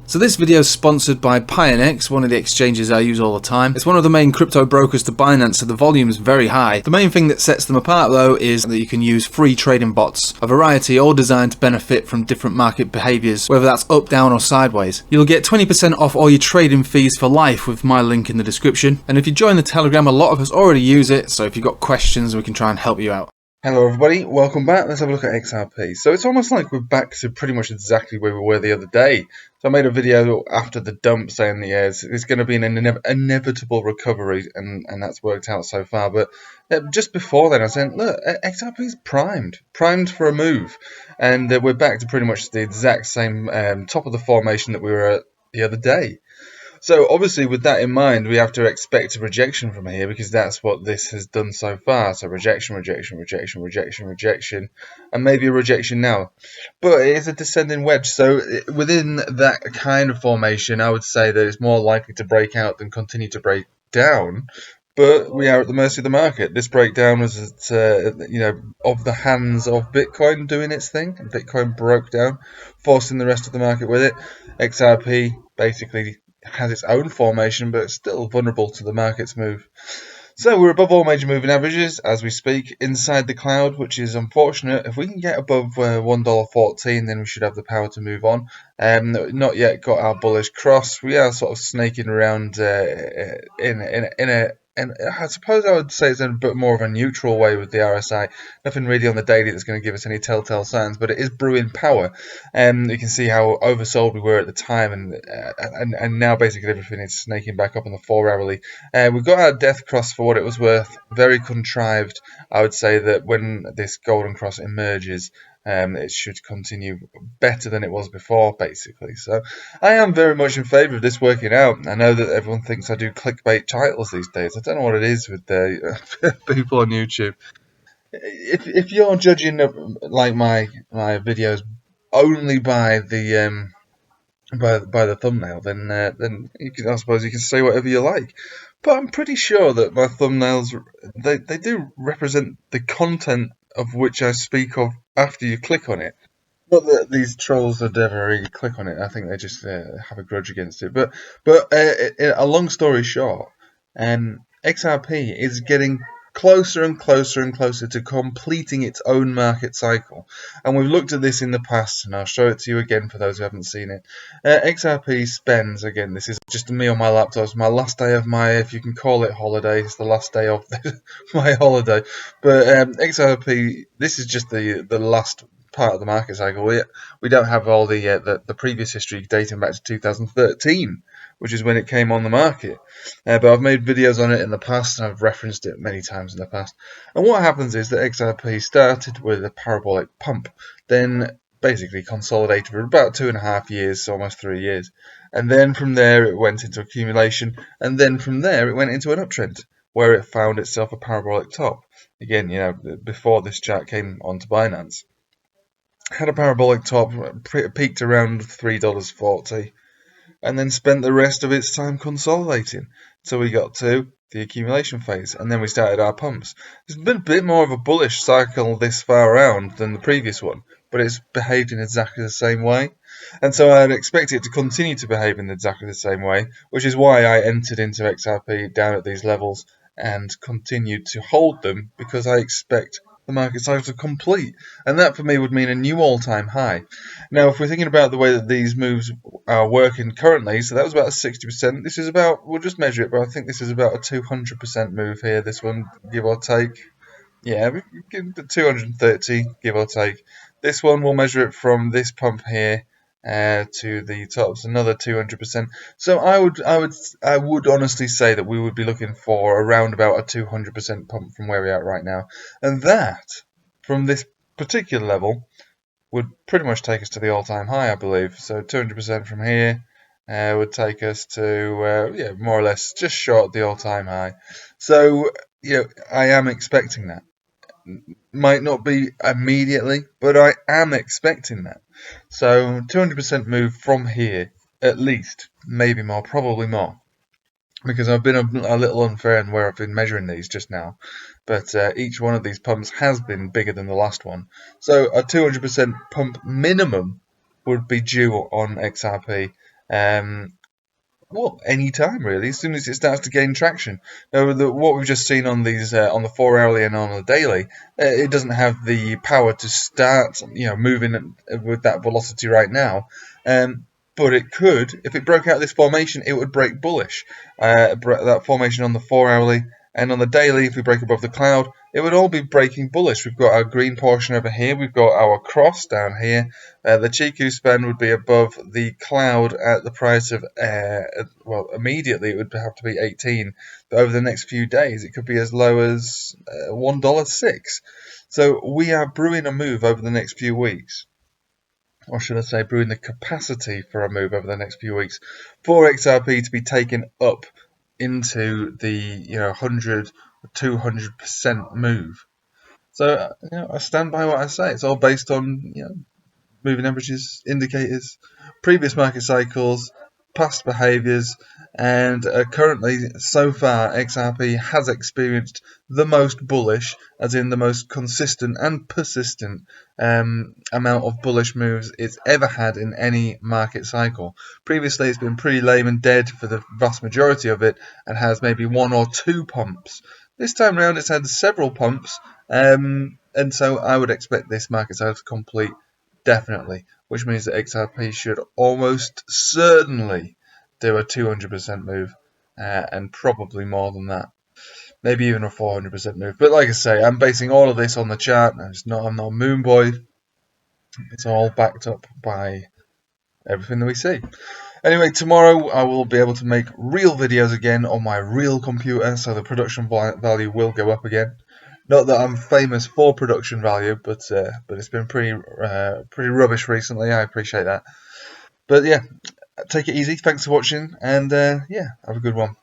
So this video is sponsored by Pionex, one of the exchanges I use all the time. It's one of the main crypto brokers to Binance, so the volume is very high. The main thing that sets them apart though is that you can use free trading bots, a variety all designed to benefit from different market behaviours, whether that's up, down or sideways. You'll get 20% off all your trading fees for life with my link in the description. And if you join the Telegram, a lot of us already use it, so if you've got questions we can try and help you out. Hello everybody, welcome back. Let's have a look at XRP. So it's almost like we're back to pretty much exactly where we were the other day. So I made a video after the dump saying that it's going to be an inevitable recovery, and that's worked out so far. But just before then I said, look, XRP is primed for a move. And we're back to pretty much the exact same top of the formation that we were at the other day. So obviously with that in mind, we have to expect a rejection from here because that's what this has done so far. So rejection, and maybe a rejection now. But it is a descending wedge. So within that kind of formation, I would say that it's more likely to break out than continue to break down. But we are at the mercy of the market. This breakdown was of the hands of Bitcoin doing its thing. Bitcoin broke down, forcing the rest of the market with it. XRP basically has its own formation, but it's still vulnerable to the market's move. So we're above all major moving averages as we speak, inside the cloud, which is unfortunate. If we can get above $1.14, then we should have the power to move on. Not yet got our bullish cross. We are sort of snaking around and I suppose I would say it's in a bit more of a neutral way with the RSI. Nothing really on the daily that's going to give us any telltale signs, but it is brewing power. You can see how oversold we were at the time, and now basically everything is snaking back up on the 4-hourly. We've got our death cross for what it was worth. Very contrived. I would say that when this golden cross emerges, it should continue better than it was before, basically. So I am very much in favour of this working out. I know that everyone thinks I do clickbait titles these days. I don't know what it is with the people on YouTube. If you're judging like my videos only by the by the thumbnail, then I suppose you can say whatever you like. But I'm pretty sure that my thumbnails they do represent the content of which I speak of after you click on it. Not that these trolls would ever really click on it. I think they just have a grudge against it. But a long story short, XRP is getting closer and closer and closer to completing its own market cycle. And we've looked at this in the past, and I'll show it to you again for those who haven't seen it. XRP spends, again, this is just me on my laptop. It's my last day of my, if you can call it holiday, it's the last day of my holiday. But XRP, this is just the last part of the market cycle. We don't have all the previous history dating back to 2013, which is when it came on the market. But I've made videos on it in the past, and I've referenced it many times in the past. And what happens is that XRP started with a parabolic pump, then basically consolidated for about 2.5 years, so almost 3 years. And then from there it went into accumulation, and then from there it went into an uptrend, where it found itself a parabolic top. Again, before this chart came onto Binance. Had a parabolic top, peaked around $3.40, and then spent the rest of its time consolidating. So we got to the accumulation phase, and then we started our pumps. It's been a bit more of a bullish cycle this far around than the previous one, but it's behaved in exactly the same way. And so I'd expect it to continue to behave in exactly the same way, which is why I entered into XRP down at these levels and continued to hold them, because I expect the market cycle to complete, and that for me would mean a new all-time high. Now, if we're thinking about the way that these moves are working currently, so that was about a 60%. This is about, we'll just measure it, but I think this is about a 200% move here. This one, give or take. Yeah, we give the 230, give or take. This one, we'll measure it from this pump here to the tops, another 200%. So I would honestly say that we would be looking for around about a 200% pump from where we are right now, and that from this particular level would pretty much take us to the all-time high, I believe. So 200% from here would take us to more or less just short of the all-time high. So I am expecting that. Might not be immediately, but I am expecting that. So 200% move from here, at least, maybe more, probably more, because I've been a little unfair in where I've been measuring these just now. But each one of these pumps has been bigger than the last one. So a 200% pump minimum would be due on XRP, Well, any time really, as soon as it starts to gain traction. Now, what we've just seen on these on the 4-hourly and on the daily, it doesn't have the power to start, moving with that velocity right now. But it could, if it broke out this formation, it would break bullish. That formation on the 4-hourly and on the daily, if we break above the cloud, it would all be breaking bullish. We've got our green portion over here. We've got our cross down here. The Chiku span would be above the cloud at the price of, well, immediately it would have to be 18. But over the next few days, it could be as low as $1.06. So we are brewing a move over the next few weeks. Or should I say, brewing the capacity for a move over the next few weeks for XRP to be taken up into the 100 or 200% move. So I stand by what I say. It's all based on moving averages, indicators, previous market cycles, past behaviours, and currently, so far, XRP has experienced the most bullish, as in the most consistent and persistent amount of bullish moves it's ever had in any market cycle. Previously, it's been pretty lame and dead for the vast majority of it, and has maybe 1 or 2 pumps. This time round, it's had several pumps, and so I would expect this market cycle to complete definitely, which means that XRP should almost certainly do a 200% move, and probably more than that. Maybe even a 400% move. But like I say, I'm basing all of this on the chart. I'm not a moon boy. It's all backed up by everything that we see. Anyway, tomorrow I will be able to make real videos again on my real computer, so the production value will go up again. Not that I'm famous for production value, but it's been pretty rubbish recently. I appreciate that. But yeah, take it easy. Thanks for watching, and yeah, have a good one.